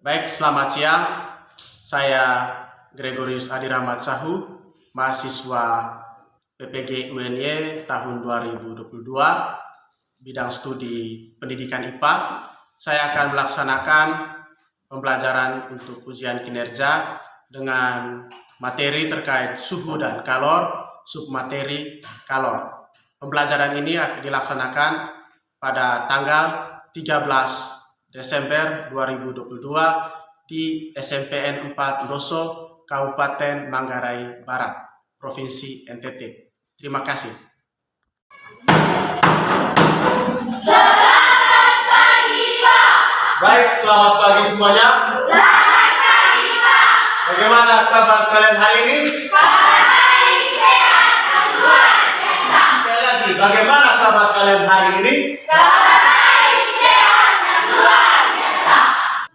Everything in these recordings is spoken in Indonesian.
Baik, selamat siang. Saya Gregorius Adi Rahmat Sahu, mahasiswa PPG UNY tahun 2022, bidang studi pendidikan IPA. Saya akan melaksanakan pembelajaran untuk ujian kinerja dengan materi terkait suhu dan kalor, submateri kalor. Pembelajaran ini akan dilaksanakan pada tanggal 13 Desember 2022 di SMPN 4 Doso, Kabupaten Manggarai Barat, Provinsi NTT. Terima kasih. Selamat pagi, Pak. Baik, selamat pagi semuanya. Selamat pagi, Pak. Bagaimana kabar kalian hari ini? Baik, sehat, dan luar biasa. Sekali lagi, bagaimana kabar kalian hari ini? Baik, sehat, dan luar biasa.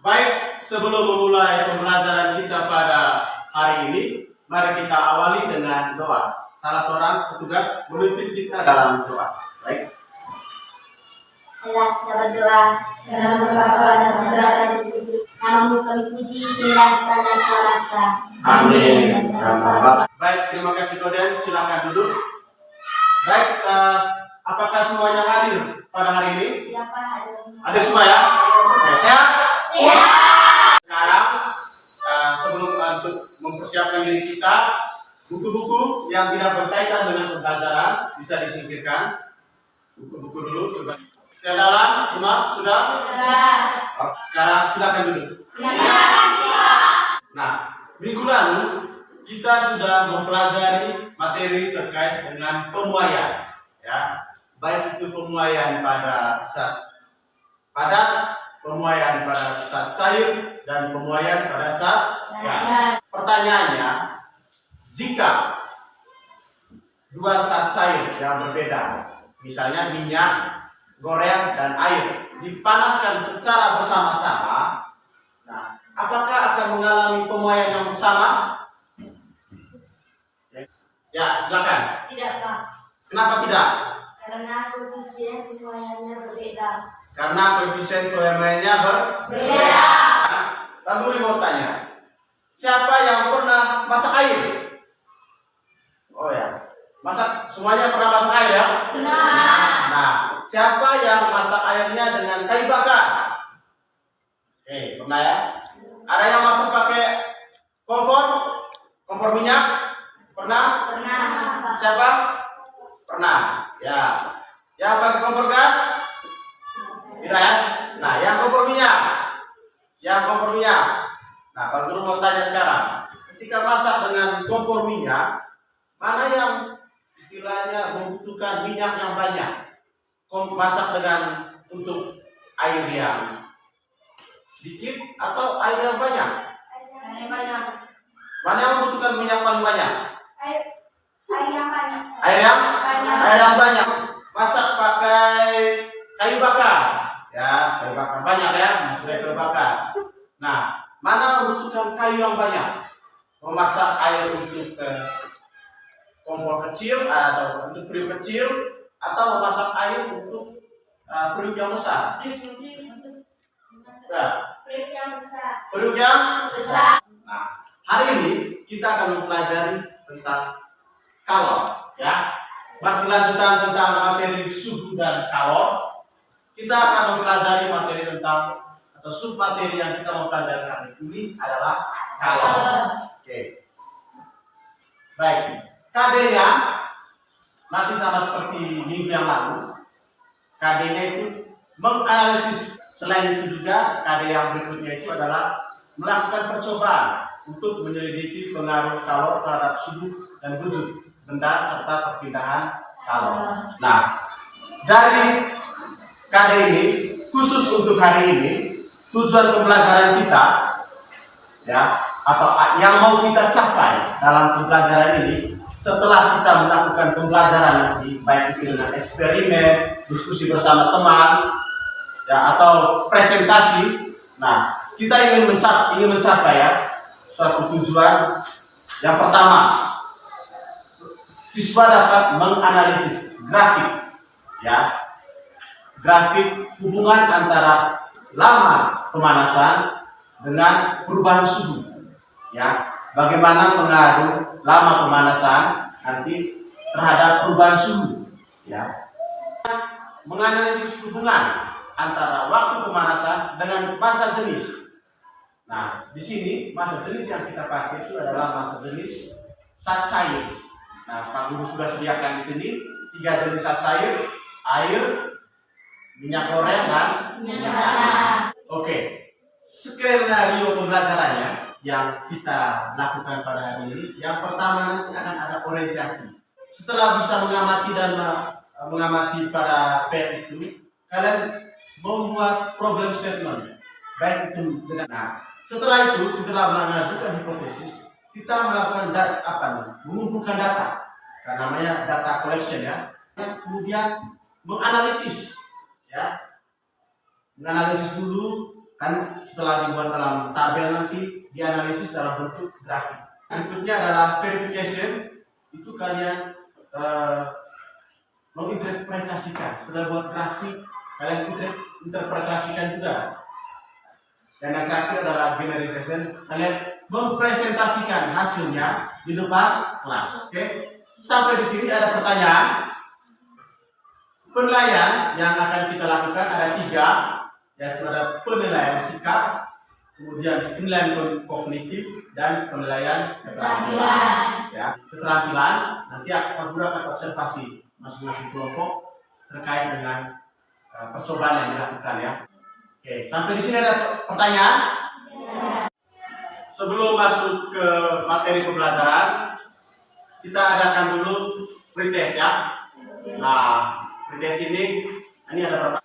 Baik, sebelum memulai pembelajaran kita pada hari ini, mari kita awali dengan doa. Salah seorang petugas memimpin kita dalam doa. Baik. Allah kita berdoa dalam Bapa dan Putra dan Roh Kudus. Namamu kami puji, jelaskan dan selawatkan. Amin. Baik, terima kasih Koden. Silakan duduk. Baik, apakah semuanya hadir pada hari ini? Ya, Pak. Ada semua ya? Oke, sehat? Siap. Sekarang sebelum untuk mempersiapkan diri kita, buku-buku yang tidak berkaitan dengan pembelajaran bisa disingkirkan. Buku-buku dulu coba. Dalam semua sudah? Oh, sekarang silakan duduk. Terima kasih, Pak. Nah, minggu lalu kita sudah mempelajari materi terkait dengan pemuaian, ya, baik itu pemuaian pada zat padat, pemuaian pada zat cair, dan pemuaian pada zat gas. Pertanyaannya, jika dua zat cair yang berbeda, misalnya minyak goreng dan air, dipanaskan secara bersama-sama, nah, apakah akan mengalami pemuaian yang sama? Ya, silakan. Tidak, Pak. Kenapa tidak? Karena koefisien semuanya berbeda. Karena koefisien pemuaiannya Beda. Lalu mau tanya, siapa yang pernah masak air? Oh ya, masak, semuanya pernah masak air ya? Benar. Nah, siapa yang masak airnya dengan kayu bakar? Pernah ya? Ada yang masak pakai kompor minyak? Pernah? Pernah, Pak. Siapa? Pernah. Ya. Yang pakai kompor gas? Tidak ya? Nah, yang kompor minyak? Yang kompor minyak. Nah, kalau dulu mau tanya sekarang, ketika masak dengan kompor minyak, mana yang istilahnya membutuhkan minyak yang banyak? Masak dengan untuk air yang sedikit atau air yang banyak? Banyak. Mana yang membutuhkan minyak paling banyak? Air yang banyak. Air yang Banyak. air yang banyak. Masak pakai kayu bakar. Ya, kayu bakar banyak ya, maksudnya kayu bakar. Nah, mana membutuhkan kayu yang banyak? Memasak air untuk kompor kecil atau untuk periuk kecil, atau memasak air untuk periuk yang besar? Nah, periuk yang Besar. Nah, hari ini kita akan mempelajari tentang kalor, ya. Masih lanjutan tentang materi suhu dan kalor. Kita akan mempelajari materi tentang atau submateri yang kita mempelajari hari ini adalah kalor. Oke. Baik. KD-nya masih sama seperti minggu yang lalu. KD-nya itu menganalisis. Selain itu juga KD yang berikutnya itu adalah melakukan percobaan untuk menyelidiki pengaruh kalor terhadap suhu dan wujud benda serta perpindahan kalor. Nah, dari KD ini khusus untuk hari ini, tujuan pembelajaran kita, ya, atau yang mau kita capai dalam pembelajaran ini, setelah kita melakukan pembelajaran nanti, baik itu dengan eksperimen, diskusi bersama teman, ya, atau presentasi. Nah, kita ingin mencapai ya suatu tujuan. Yang pertama, siswa dapat menganalisis grafik, ya, grafik hubungan antara lama pemanasan dengan perubahan suhu. Ya, bagaimana pengaruh lama pemanasan nanti terhadap perubahan suhu. Ya, menganalisis hubungan antara waktu pemanasan dengan masa jenis. Nah, di sini masa jenis yang kita pakai itu adalah masa jenis zat cair. Nah, Pak Guru sudah sediakan di sini 3 jenis zat cair: air, minyak goreng, dan minyak tanah. Oke, skenario pembelajarannya yang kita lakukan pada hari ini. Yang pertama nanti akan ada orientasi. Setelah bisa mengamati dan mengamati pada PR itu, kalian membuat problem statement, baik itu dengan. Setelah itu, setelah mengajukan hipotesis, kita melakukan mengumpulkan data, namanya data collection ya. Kemudian menganalisis, ya, menganalisis dulu kan. Setelah dibuat dalam tabel nanti dianalisis dalam bentuk grafik. Berikutnya adalah verification. Itu kalian menginterpretasikan. Setelah buat grafik, kalian interpretasikan juga. Dan yang terakhir adalah generalization. Kalian mempresentasikan hasilnya di depan kelas. Oke? Sampai di sini ada pertanyaan. Penilaian yang akan kita lakukan ada 3, yaitu ada penilaian sikap, kemudian penilaian kognitif, dan penilaian keterampilan. Ya, keterampilan nanti akan menggunakan observasi masing-masing kelompok terkait dengan percobaan yang dilakukan ya. Oke, sampai di sini ada pertanyaan? Ya. Sebelum masuk ke materi pembelajaran, kita adakan dulu pretest ya. Nah, pretest ini ada berapa?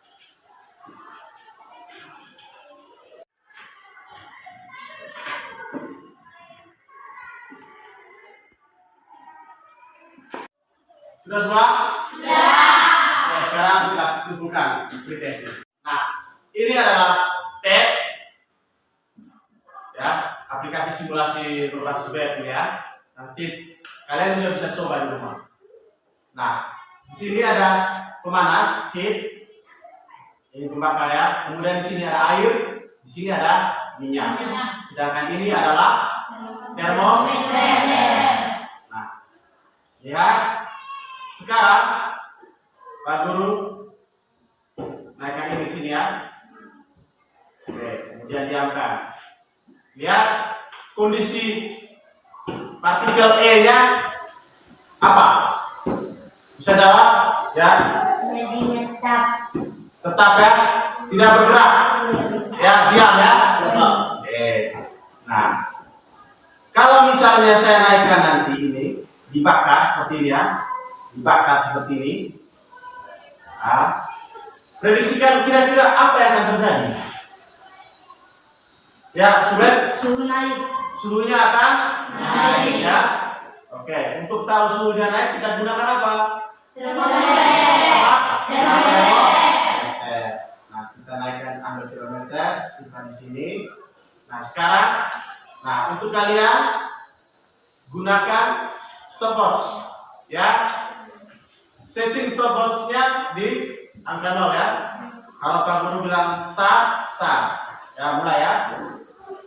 Sudah semua? Sudah. Oke, sekarang kita kumpulkan pretestnya. Nah, ini adalah tab ya, aplikasi simulasi berbasis web ya. Nanti kalian juga bisa coba di rumah. Nah, di sini ada pemanas, heat, ini pembakar ya. Kemudian di sini ada air, di sini ada minyak. Sedangkan ini adalah termometer. Nah, lihat. Sekarang Pak Guru naikkan ini di sini ya. Oke, kemudian diamkan. Lihat kondisi partikel E-nya apa? Bisa jawab? Ya. Tetap ya, tidak bergerak. Ya, diam ya. Oke. Nah, kalau misalnya saya naikkan nanti ini, dibakar seperti ini ya, dibakar seperti ini. Nah, prediksikan kira-kira apa yang akan terjadi? Ya, Suhu naik. Suhunya akan naik. Ya. Oke, untuk tahu suhunya naik kita gunakan apa? Termometer. Nah, kita naikkan ambil termometer, simpan di sini. Nah, sekarang, untuk kalian gunakan stopwatch, ya. Setting stopwatch-nya di angka 0 ya. Kalau Pak Guru bilang start, ya mulai ya.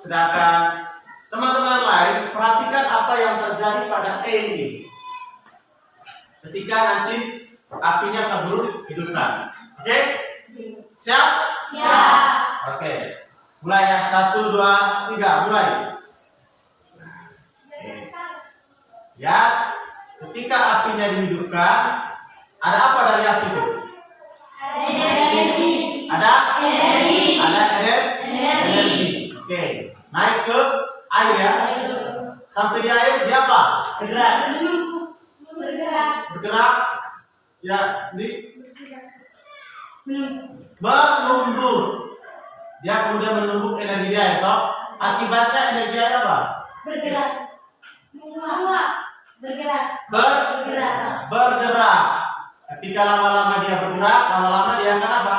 Sedangkan teman-teman lain perhatikan apa yang terjadi pada E ini. Ketika nanti apinya Pak Guru hidupkan. Oke? Siap? Siap. Oke. Mulai ya, 1, 2, 3, mulai. Ya, ketika apinya dihidupkan, ada apa dari api itu? Energi. Ada? Energi. Ada Energi. Oke, naik ke air ya. Sampai di air dia apa? Bergerak. Bergerak. Ya, ini menumbuk. Dia kemudian menumbuk energi dia ya, akibatnya energi dia apa? Bergerak. Bergerak. Ketika lama-lama dia bergerak, lama-lama dia akan apa?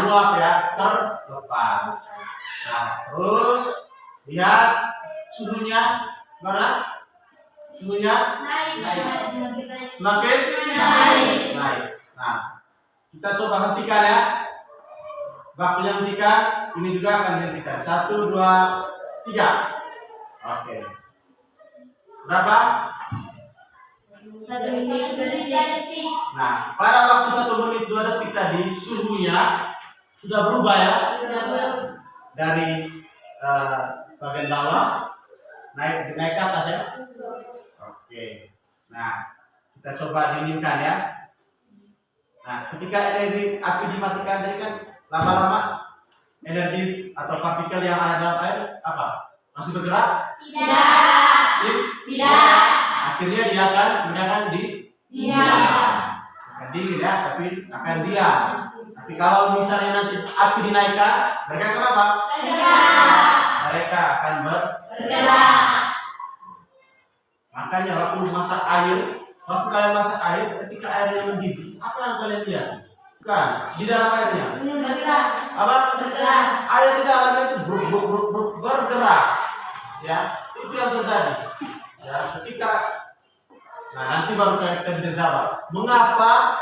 Menguap ya, terlepas. Nah, terus lihat suhunya mana? Suhunya semakin naik. Nah, kita coba hentikan ya. waktunya hentikan, ini juga akan dihentikan. 1, 2, 3. Oke. Berapa? 1 menit 2 detik. Nah, pada waktu 1 menit 2 detik tadi suhunya sudah berubah ya, dari bagian bawah naik ke atas ya. Oke. Nah, kita coba dinginkan ya. Nah, ketika energi api dimatikan tadi kan lama-lama energi atau partikel yang ada dalam air apa? Masih bergerak? Tidak. Akhirnya dia akan akan dingin ya, tapi akan diam. Tapi kalau misalnya nanti api dinaikkan, mereka kenapa? Mereka akan bergerak. Makanya waktu masak air, waktu kalian masak air, ketika airnya mendidih, apa yang kalian lihat? Bukan, di dalam airnya. Apa? Air di dalamnya itu bergerak. Ya, itu yang terjadi. Ya, ketika nanti baru kita bisa jawab mengapa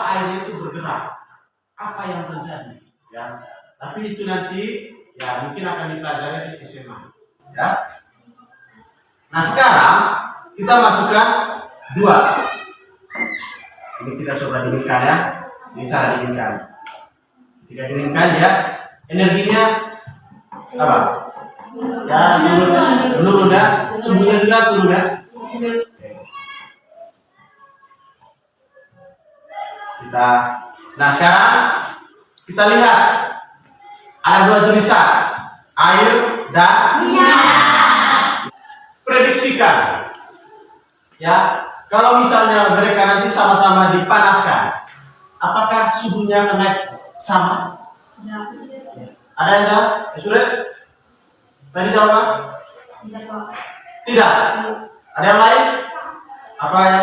air itu bergerak, apa yang terjadi ya. Tapi itu nanti ya mungkin akan dipelajari di SMA ya. Nah sekarang kita masukkan 2. Ini kita coba dinginkan ya. Ini cara dinginkan. Ketika dinginkan ya energinya apa ya, menurun ya, suhunya juga turun ya. Nah sekarang kita lihat ada 2 jenis zat, air dan minyak. Prediksikan ya, kalau misalnya mereka nanti sama-sama dipanaskan, apakah suhunya akan naik sama? Ada yang jawab? Sudah? Tadi jawab? Tidak. Ada yang lain? Apa ya?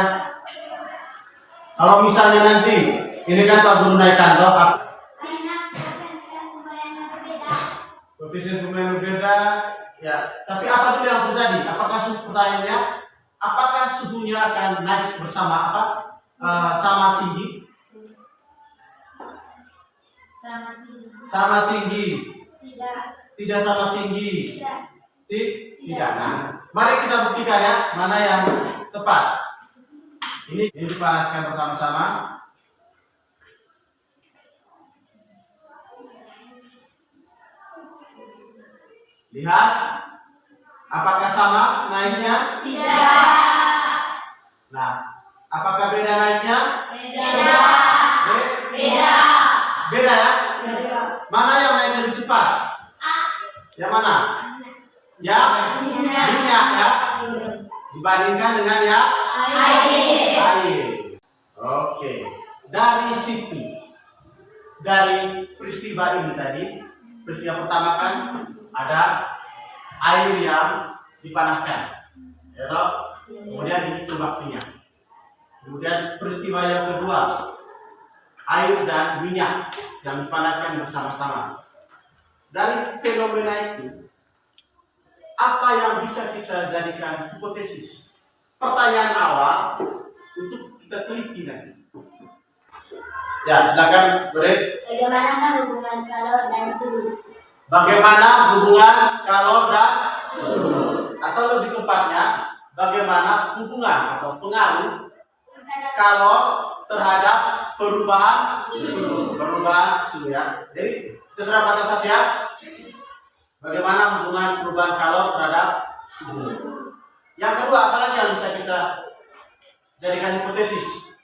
Kalau misalnya nanti ini kan Pak Guru naikkan koefisien pemilihan berbeda ya, tapi apa dulu yang terjadi? Pertanyaannya, apakah suhunya akan naik bersama sama tinggi? Sama tinggi. Tidak sama tinggi. Tidak. Nah, mari kita buktikan ya mana yang tepat. Ini dipanaskan bersama-sama. Lihat, apakah sama naiknya? Tidak. Nah, apakah beda naiknya? Beda ya? Mana yang naik lebih cepat? Yang mana? Yang minyak ya? Dibandingkan dengan yang air. Oke. Dari situ, dari peristiwa ini tadi, peristiwa pertama kan ada air yang dipanaskan, ya toh? Kemudian dihitung waktunya. Kemudian peristiwa yang kedua, air dan minyak yang dipanaskan bersama-sama. Dari fenomena itu, apa yang bisa kita jadikan hipotesis? Pertanyaan awal untuk kita teliti nanti. Ya, silakan Beri. Bagaimana hubungan kalor dan suhu? Bagaimana hubungan kalor dan suhu? Atau lebih tepatnya, bagaimana hubungan atau pengaruh kalor terhadap perubahan suhu? Perubahan suhu ya. Jadi kita sudah baca satu ya. Bagaimana hubungan perubahan kalor terhadap suhu? Yang kedua, apalagi yang bisa kita jadikan hipotesis?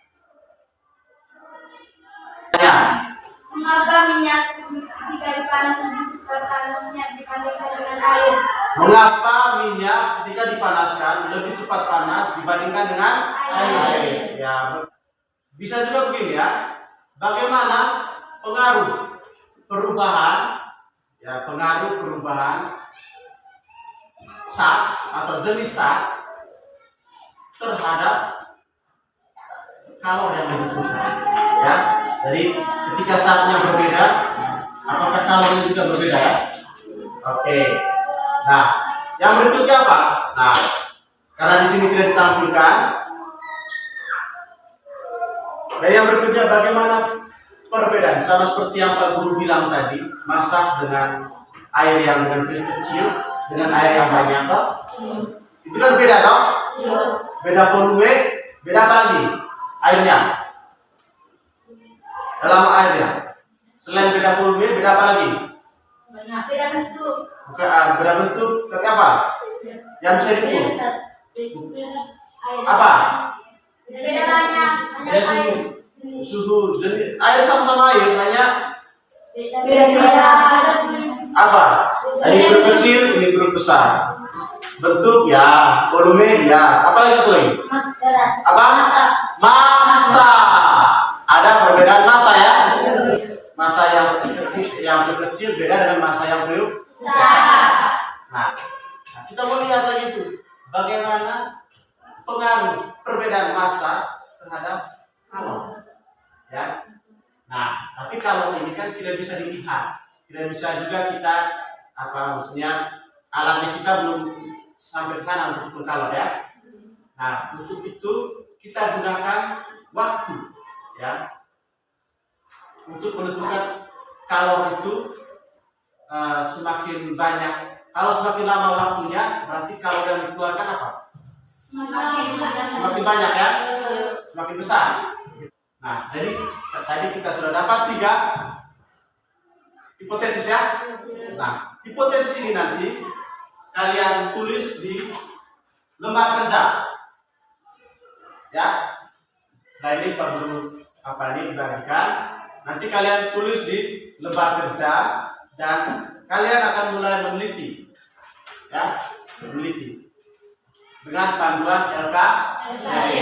Ya. Mengapa minyak ketika dipanaskan lebih cepat panasnya dibandingkan dengan air? Mengapa minyak ketika dipanaskan lebih cepat panas dibandingkan dengan air? Ya, bisa juga begini ya. Bagaimana pengaruh perubahan zat atau jenis zat terhadap kalor yang dibutuhkan ya. Jadi ketika zatnya berbeda, apakah kalornya juga berbeda ya? Oke. Nah, yang berikutnya apa? Nah, karena di sini tidak ditampilkan. Dan yang berikutnya bagaimana perbedaan sama seperti yang Pak Guru bilang tadi, masak dengan air yang dengan kecil dengan air yang banyak toh. Itu kan beda toh? Beda volume, beda apa lagi? Airnya. Dalam airnya. Selain beda volume, beda apa lagi? Beda bentuk. Beda bentuk, tapi apa? Yang bisa diukur. Apa? Beda banyak. Beda suhu. Suhu, jadi air sama-sama air, hanya Beda. apa? Ini grup kecil, ini grup besar. Bentuk ya, volume ya. Apa lagi satu lagi? Apa? Massa. Ada perbedaan massa ya. Massa yang kecil beda dengan massa yang besar. Nah, kita mau lihat lagi itu bagaimana pengaruh perbedaan massa terhadap kalor. Ya. Nah, tapi kalau ini kan tidak bisa dilihat, tidak bisa juga kita maksudnya alatnya kita belum sampai ke sana untuk ukur kalor ya. Nah, untuk itu kita gunakan waktu ya untuk menentukan kalor itu semakin banyak. Kalau semakin lama waktunya, berarti kalor yang dikeluarkan apa? Semakin banyak ya, semakin besar. Nah, jadi tadi kita sudah dapat 3 hipotesis ya. Nah, hipotesis ini nanti kalian tulis di lembar kerja. Ya. Setelah ini perlu dibagikan. Nanti kalian tulis di lembar kerja dan kalian akan mulai meneliti. Ya, meneliti dengan panduan LKD.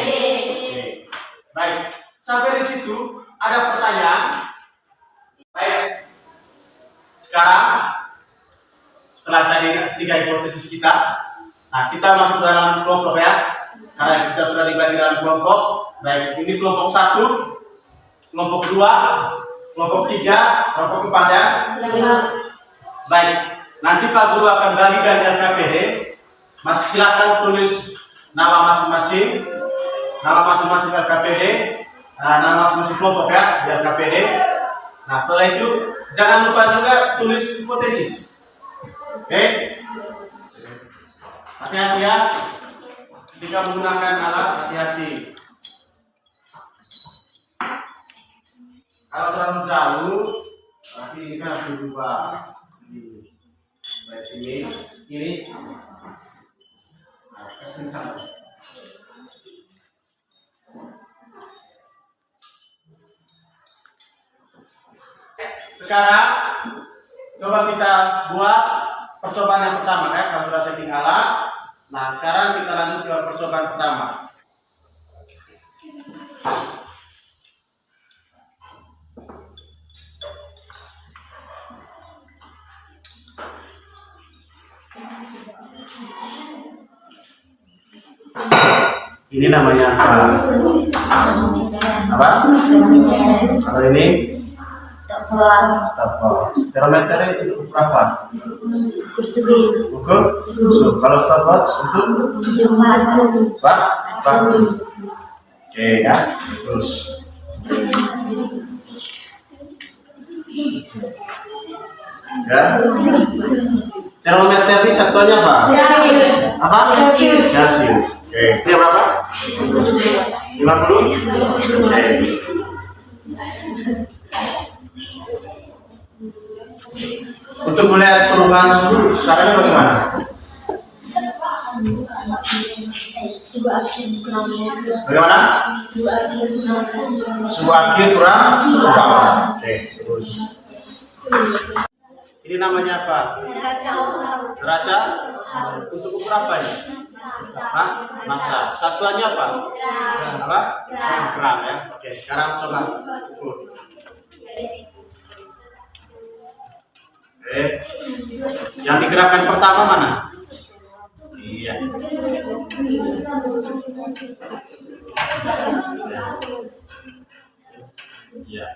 Baik. Sampai di situ ada pertanyaan. Baik. Sekarang setelah tadi 3 hipotesis kita, nah kita masuk dalam kelompok ya. Karena kita sudah dibagi dalam kelompok. Baik, ini kelompok 1, kelompok 2, kelompok 3, kelompok 4 ya. Baik, nanti Pak Guru akan bagikan LKPD. Mas silakan tulis nama masing-masing LKPD. Nama masing-masing kelompok ya di LKPD. Nah, setelah itu jangan lupa juga tulis hipotesis. Oke? Hati-hati ya ketika menggunakan alat, hati-hati. Kalau terlalu jauh, berarti ini kan harus dirubah. Baik ini. Nah, kencang. Sekarang coba kita buat percobaan yang pertama ya. Kalau sudah setting alat, nah sekarang kita lanjut ke percobaan pertama. Ini namanya apa? Kalau ini stopwatch. Termometer itu ukur apa? Ukur suhu. Kalau stopwatch itu waktu. Oke ya, terus. Ya. Termometer ini satuannya apa? Apa? Celsius. Oke. Ini berapa? 50? Oke. Untuk melihat perubahan suhu, caranya bagaimana? Bagaimana? Suhu akhir kurang bawah. Oke, terus. Ini namanya apa? Neraca. Untuk ukur apa ini? Massa. Satuannya apa? Apa? Gram ya. Oke, sekarang coba ukur. Yang digerakkan pertama mana? Iya. Iya.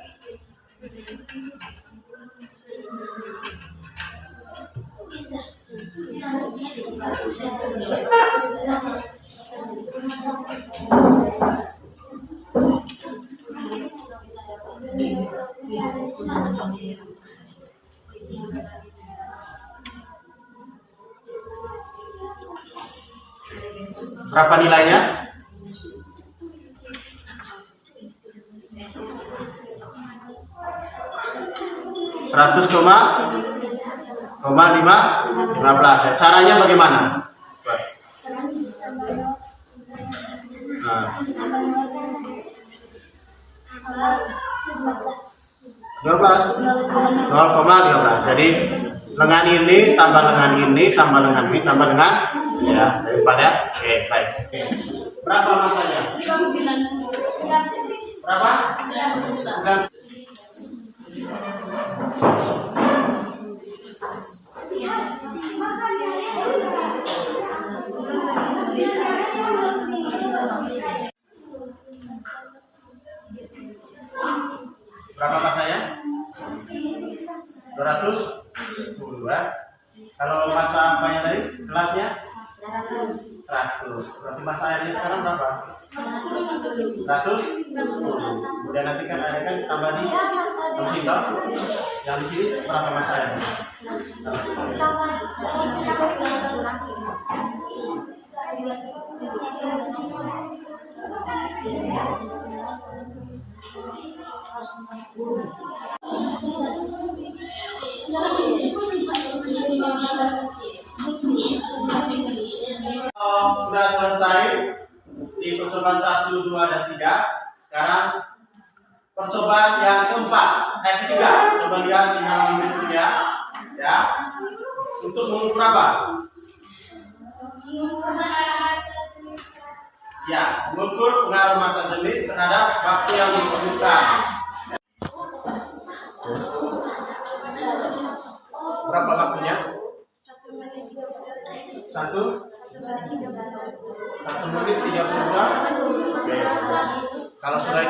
Berapa nilainya? 100,15. Ya, caranya bagaimana? Nah, 0,15. Jadi lengan ini tambah lengan ini tambah lengan ini tambah lengan ya daripada oke baik. Oke. Berapa masanya? Berapa? 9. Berapa masanya? 210 ya. Kalau masa apanya tadi? Kelasnya? 100. Berarti masa airnya sekarang berapa? 100. Kemudian nanti kan ada kan tambah di sini. Yang di sini berapa masa airnya? Sudah selesai di percobaan 1, 2, dan 3. Sekarang percobaan yang ketiga. Coba lihat di halaman berikutnya ya. Untuk mengukur apa? Ya, mengukur pengaruh massa jenis terhadap waktu yang diperlukan. Berapa waktunya? 1 menit 32. Oke. Kalau sudah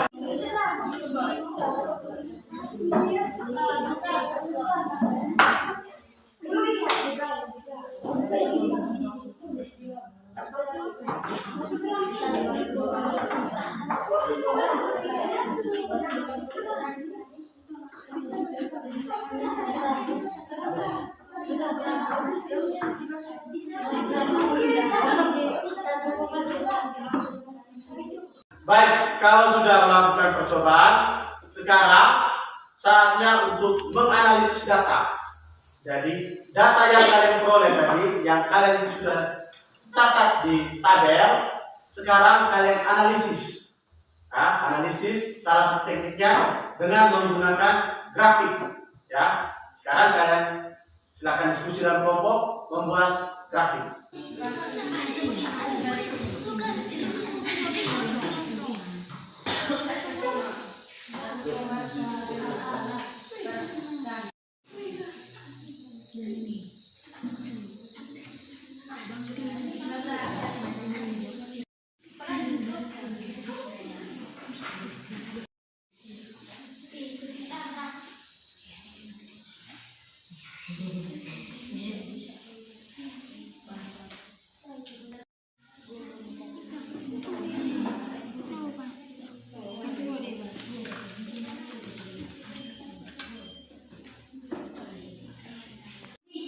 baik, kalau sudah melakukan percobaan, sekarang saatnya untuk menganalisis data. Jadi data yang kalian peroleh tadi, yang kalian sudah catat di tabel, sekarang kalian analisis. Nah, analisis cara tekniknya dengan menggunakan grafik. Ya, sekarang kalian silakan diskusi dalam kelompok membuat grafik.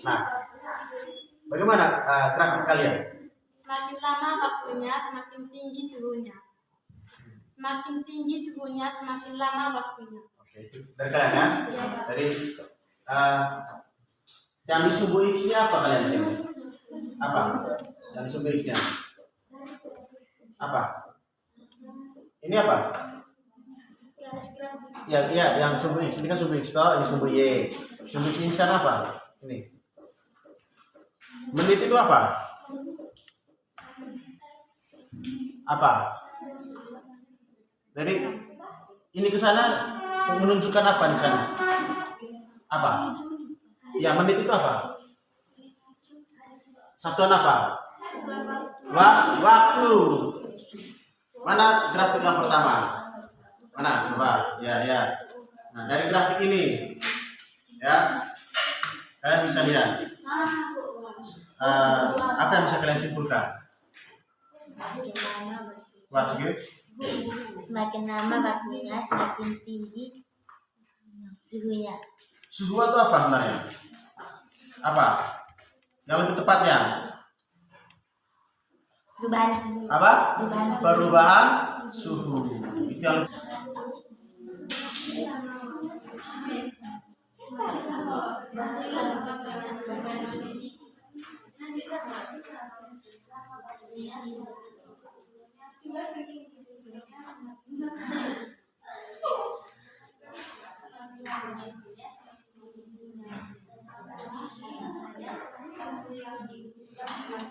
Nah, bagaimana grafik kalian? Semakin lama waktunya, semakin tinggi suhunya. Semakin tinggi suhunya, semakin lama waktunya. Oke, dari kalian ya? Dari yang di suhu X-nya apa kalian sih? Apa? Yang di suhu X-nya? Apa? Ini apa? Ya, yang suhu X. Ini kan suhu X toh, ini suhu Y. Suhu X ini sana apa? Ini. Menit itu apa? Apa? Jadi ini ke sana menunjukkan apa di sana? Apa? Ya, menit itu apa? Satuan apa? Waktu. Mana grafik yang pertama? Mana? Coba. Ya. Nah, dari grafik ini, ya, kalian bisa lihat. Apa yang bisa kalian simpulkan? Semakin lama waktunya, semakin tinggi suhunya. Suhu itu apa sebenarnya? Apa? Yang lebih tepatnya? Perubahan suhu. Apa? Perubahan suhu. Perubahan suhu. Itu yang lebih.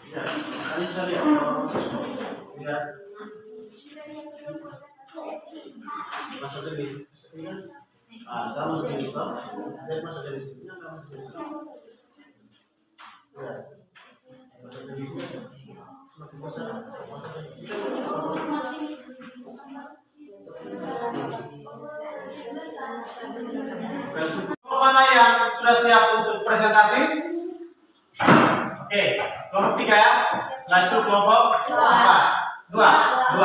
Ya, kalian bisa lihat. Ya. Masuk ke sini. Kamu masuk ke sini. Lihat masuk ke sini. Kamu masuk ke sini. Ya. Masuk ke sini. Semakin besar. Kelompok mana yang sudah siap untuk presentasi? Oke, kelompok 3 ya. Setelah itu kelompok 4. Dua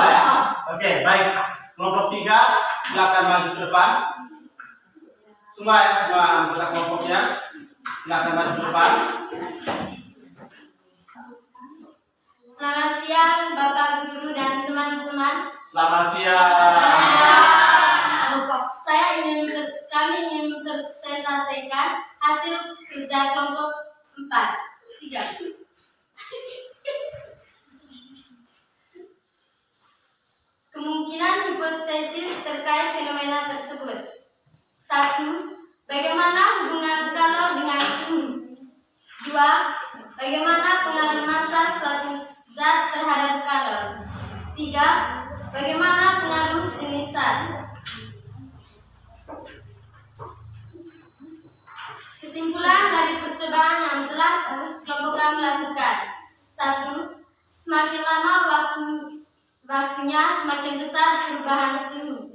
ya. Oke, baik. Kelompok 3 silakan maju ke depan. Semua ya, semua anggota kelompoknya silakan maju ke depan. Selamat siang Bapak Guru dan teman-teman. Selamat siang. Kami ingin mempresentasikan hasil kerja kelompok 3. Kemungkinan hipotesis terkait fenomena tersebut. 1. Bagaimana hubungan kalor dengan suhu? 2. Bagaimana pengaruh massa suatu zat terhadap kalor? 3. Bagaimana pengaruh jenis zat? Kesimpulan dari percobaan yang telah kelompok kami lakukan. 1. Semakin lama waktunya semakin besar perubahan suhu.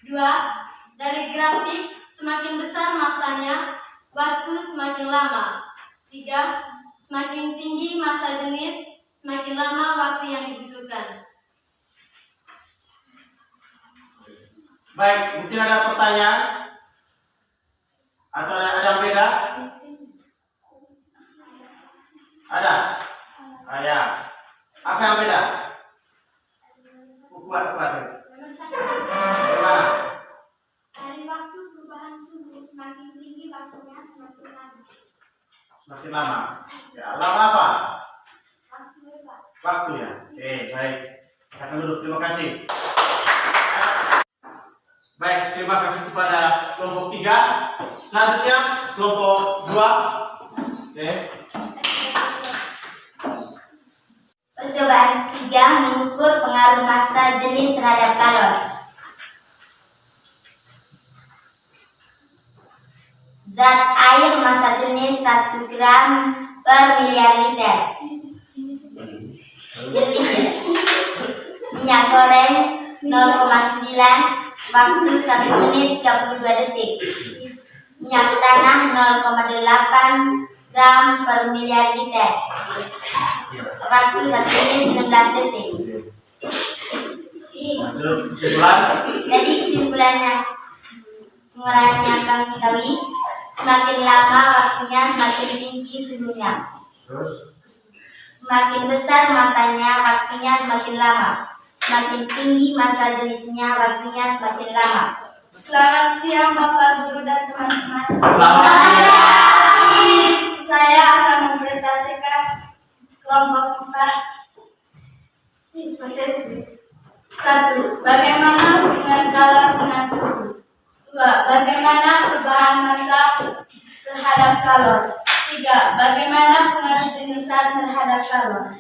2. Dari grafik semakin besar massanya, waktu semakin lama. 3. Semakin tinggi massa jenis, semakin lama waktu yang dibutuhkan. Baik, mungkin ada pertanyaan atau ada yang beda? Ada? Ya. Apa yang beda? Kuat. Bagaimana? Dari waktu perubahan suhu semakin tinggi waktunya semakin lama. Semakin lama. Ya, lama apa? Waktu ya. Oke, baik. Silakan duduk. Terima kasih. Baik, terima kasih kepada kelompok 3. Selanjutnya kelompok 2. Oke. Percobaan 3 mengukur pengaruh massa jenis terhadap kalor. Zat air massa jenis 1 gram per miliar liter. Minyak goreng 0,9, waktu 1 menit 32 detik. Minyak tanah 0,8 gram per miliar liter. Waktu 1 menit 16 detik. Kesimpulan. Jadi kesimpulannya, pengolahannya akan kali semakin lama waktunya semakin tinggi suhunya. Terus. Semakin besar masanya waktunya semakin lama. Semakin tinggi massa jenisnya waktunya semakin lama. Selamat siang Bapak Guru dan teman-teman. Selamat siang. Saya akan mempresentasikan kelompok 4 hipotesis. 1. Bagaimana hubungan kalor dengan suhu? 2. Bagaimana perubahan massa terhadap kalor? 3. Bagaimana pengaruh jenis zat terhadap kalor?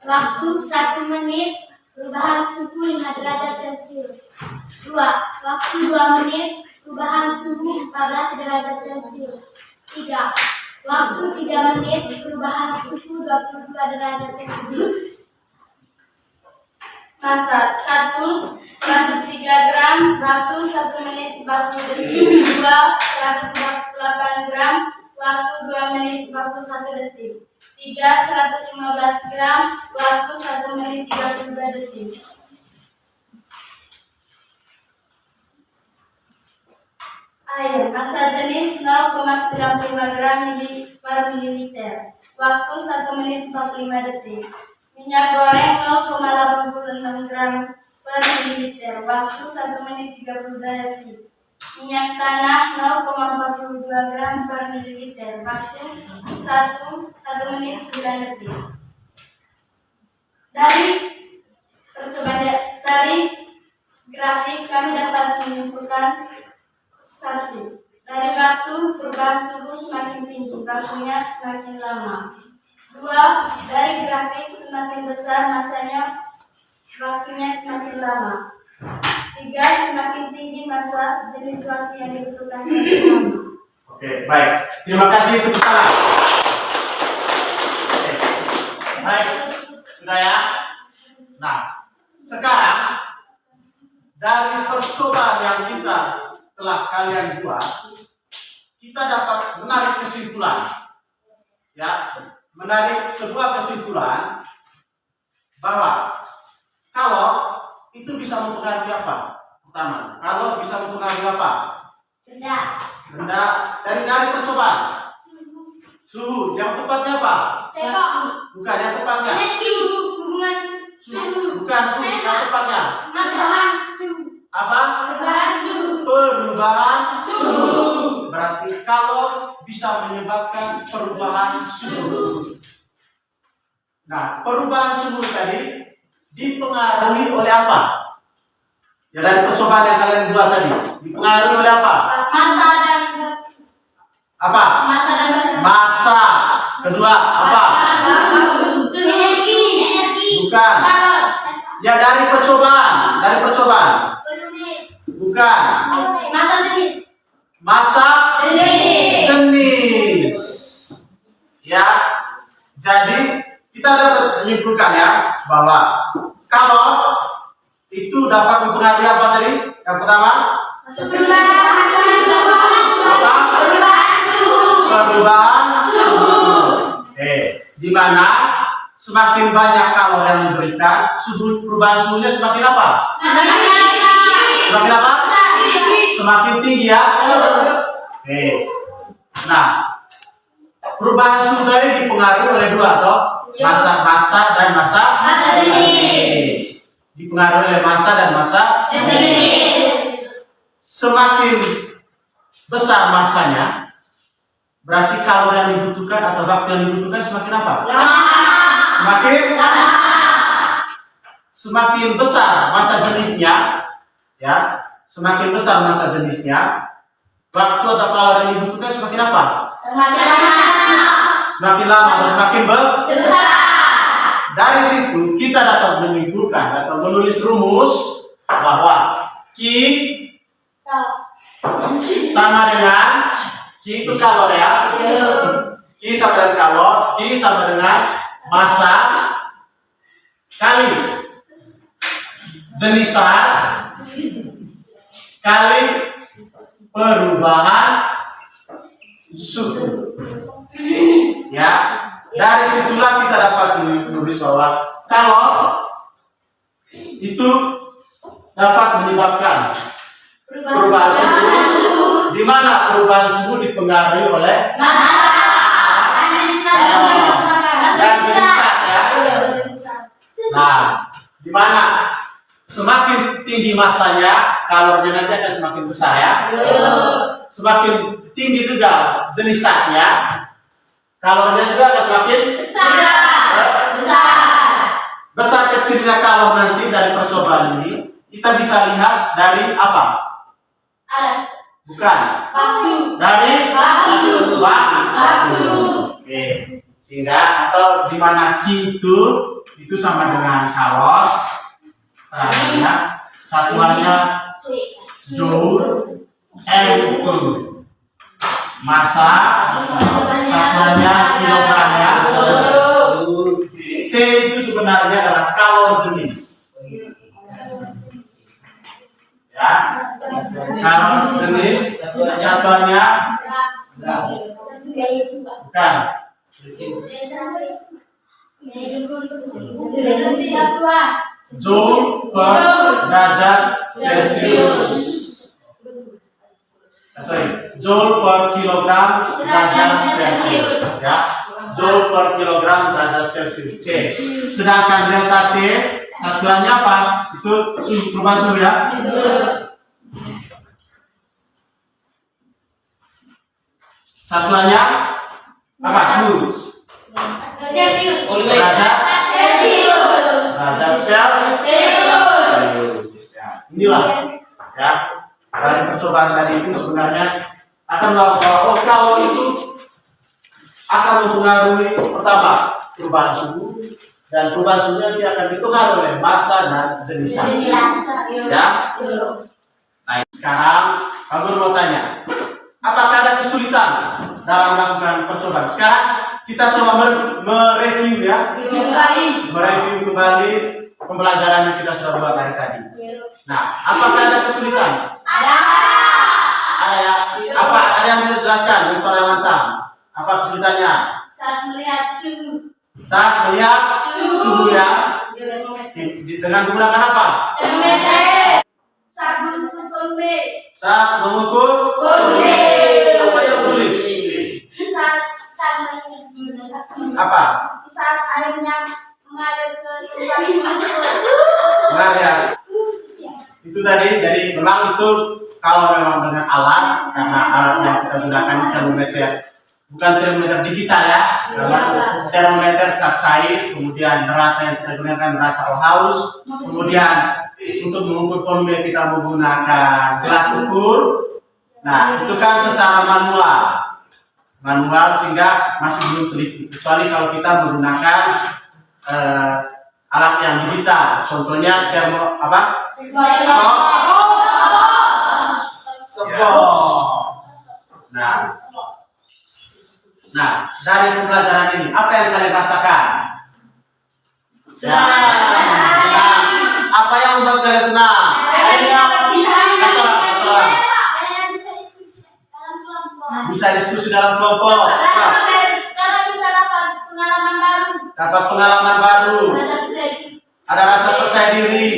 Waktu 1 menit, perubahan suhu 5 derajat Celcius. 2. Waktu 2 menit, perubahan suhu 14 derajat Celcius. 3. Waktu 3 menit, perubahan suhu 22 derajat Celcius. Massa 1, 103 gram, waktu 1 menit 40 detik. 2, 148 gram, waktu 2 menit 41 detik. 3, 115 gram, waktu 1 menit 32 detik. Air, massa jenis 0,95 gram per mililiter. Waktu 1 menit 45 detik. Minyak goreng 0,86 gram per mililiter. Waktu 1 menit 32 detik. Minyak tanah 0,42 gram per mililiter. Waktu 1 menit 9 detik. Dari grafik kami dapat menyimpulkan: 1. Dari waktu perubahan suhu semakin tinggi, waktunya semakin lama. 2. Dari grafik semakin besar masanya, waktunya semakin lama. 3. Semakin tinggi masa, jenis waktu yang dibutuhkan semakin lama. Oke, baik. Terima kasih tepuk tangan. Oke. Baik, sudah ya. Nah, sekarang dari percobaan yang kita telah kalian buat, kita dapat menarik kesimpulan, ya, menarik sebuah kesimpulan bahwa kalau itu bisa mempengaruhi apa? Pertama, kalau bisa mempengaruhi apa? Benda dari percobaan. Suhu, yang tepatnya apa? Bukan yang tepatnya. Bukan suhu, yang tepatnya. Apa? Perubahan suhu. Berarti kalau bisa menyebabkan perubahan suhu. Nah, perubahan suhu tadi dipengaruhi oleh apa? Ya, dari percobaan yang kalian buat tadi, dipengaruhi oleh apa? Apa? Massa. Kedua, apa? Bukan. Ya, dari percobaan. Bukan. Massa jenis. Ya. Jadi kita dapat menyimpulkan ya bahwa kalau itu dapat mempengaruhi apa tadi? Yang pertama, perubahan suhu. Di mana semakin banyak kalori yang diberikan, perubahan suhunya semakin apa? Semakin apa? Semakin tinggi ya. Nah, perubahan suhu tadi dipengaruhi oleh dua toh, massa dan massa jenis. Dipengaruhi oleh massa dan massa jenis. Semakin besar massanya, berarti kalori yang dibutuhkan atau waktu yang dibutuhkan semakin apa? Semakin besar massa jenisnya, ya. Semakin besar massa jenisnya, waktu atau kalori yang dibutuhkan semakin apa? Semakin lama atau semakin besar. Dari situ kita dapat menyimpulkan atau menulis rumus bahwa Q sama dengan Q itu kalori ya. Q sama dengan kalori, Q sama dengan massa kali jenis zat kali perubahan suhu. Ya, dari situlah kita dapat menulis bahwa kalau itu dapat menyebabkan perubahan suhu, di mana perubahan suhu dipengaruhi oleh massa dan jenis zat ya. Nah, di mana semakin tinggi massanya, kalorinya nanti akan semakin besar ya. Semakin tinggi juga jenis zatnya, kalorinya juga akan semakin besar kecilnya kalori nanti dari percobaan ini kita bisa lihat dari apa? Bukan. Dari waktu. Oke. Sehingga atau di mana Q itu sama dengan kalori. Satuannya joule, M itu massa, satuannya kilogram ya. C itu sebenarnya adalah kalori jenis. Ya, kalori jenis satuannya bukan. Joule per derajat Celcius. Joule per kilogram derajat Celcius, ya. Joule per kilogram derajat Celcius. C. Sedangkan delta T satuannya apa? Itu perubahan suhu ya. Satuannya apa? Suhu. Celcius. Derajat Celcius. derajat Celcius. Ya, inilah ya dari percobaan tadi itu sebenarnya akan bahwa kalau itu akan mempengaruhi pertama perubahan suhu, dan perubahan suhu nanti akan dipengaruhi oleh massa dan jenis sampel. Ya. Nah, sekarang kamu mau tanya, apakah ada kesulitan dalam melakukan percobaan? Sekarang kita coba mereview ya, mereview kembali pembelajaran yang kita sudah buat dari tadi. Nah, apakah ada kesulitan? Ada ya. Apa? Ada yang bisa jelaskan dengan suara lantang? Apa kesulitannya? Saat melihat suhu. Saat melihat suhu ya. Dengan menggunakan apa? Termometer. Saat mengukur volume. Saat mengukur Volume. apa yang sulit? Saat Apa? saat airnya mengalir ke tempat Mengalir. Itu tadi, jadi memang itu kalau memang dengan alat, karena alat yang kita gunakan termometer, bukan termometer digital ya, memang termometer cat cair, kemudian neraca yang kita gunakan neraca Ohaus, kemudian untuk mengukur volume kita menggunakan gelas ukur. Nah, itu kan secara manual sehingga masih belum teliti, kecuali kalau kita menggunakan alat yang digital, contohnya termo apa? Nah, dari pembelajaran ini apa yang kalian rasakan? Ya. Apa yang membuat kalian senang? Bisa diskusi dalam kelompok. Karena bisa dapat pengalaman baru. Dapat pengalaman baru. Ada rasa percaya diri.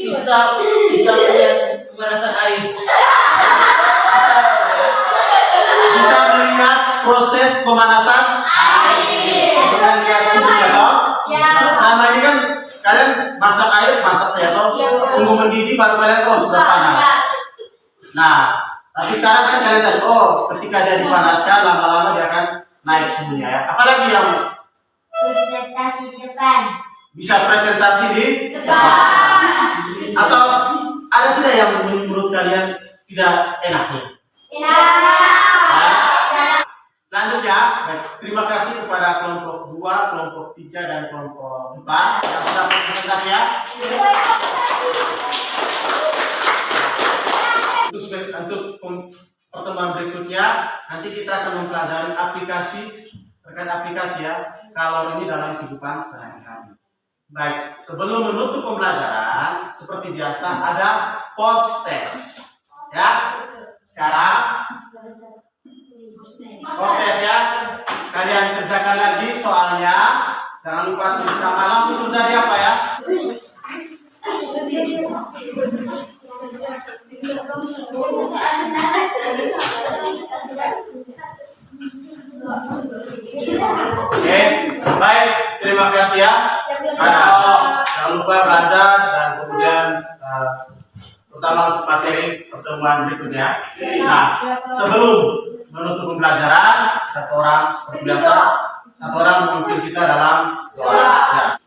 Bisa melihat pemanasan air. Bisa melihat proses pemanasan air. Bukan lihat suhunya toh. Sama ini kan kalian masak air, masak saya toh. Tunggu mendidih baru kalian sudah panas. Nah, tapi sekarang kan kalian tahu, ketika dia dipanaskan lama-lama dia akan naik suhunya ya. Apalagi yang Berprestasi di depan. bisa presentasi di atau ada tidak yang menurut kalian tidak enaknya? Selanjutnya, terima kasih kepada kelompok 2, kelompok 3, dan kelompok 4 yang sudah presentasi ya. Untuk pertemuan berikutnya nanti kita akan mempelajari terkait aplikasi ya kalau ini dalam kehidupan sehari-hari. Baik, sebelum menutup pembelajaran seperti biasa ada post test ya. Sekarang post test ya, kalian kerjakan lagi soalnya, jangan lupa tulis nama, langsung terjadi apa ya. Oke, baik, terima kasih ya. Jangan lupa belajar dan kemudian terutama untuk materi pertemuan berikutnya. Nah, sebelum menutup pembelajaran, satu orang memimpin kita dalam doa. Ya.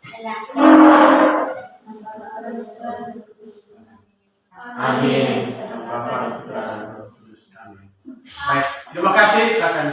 Amin. Baik, terima kasih. Silakan.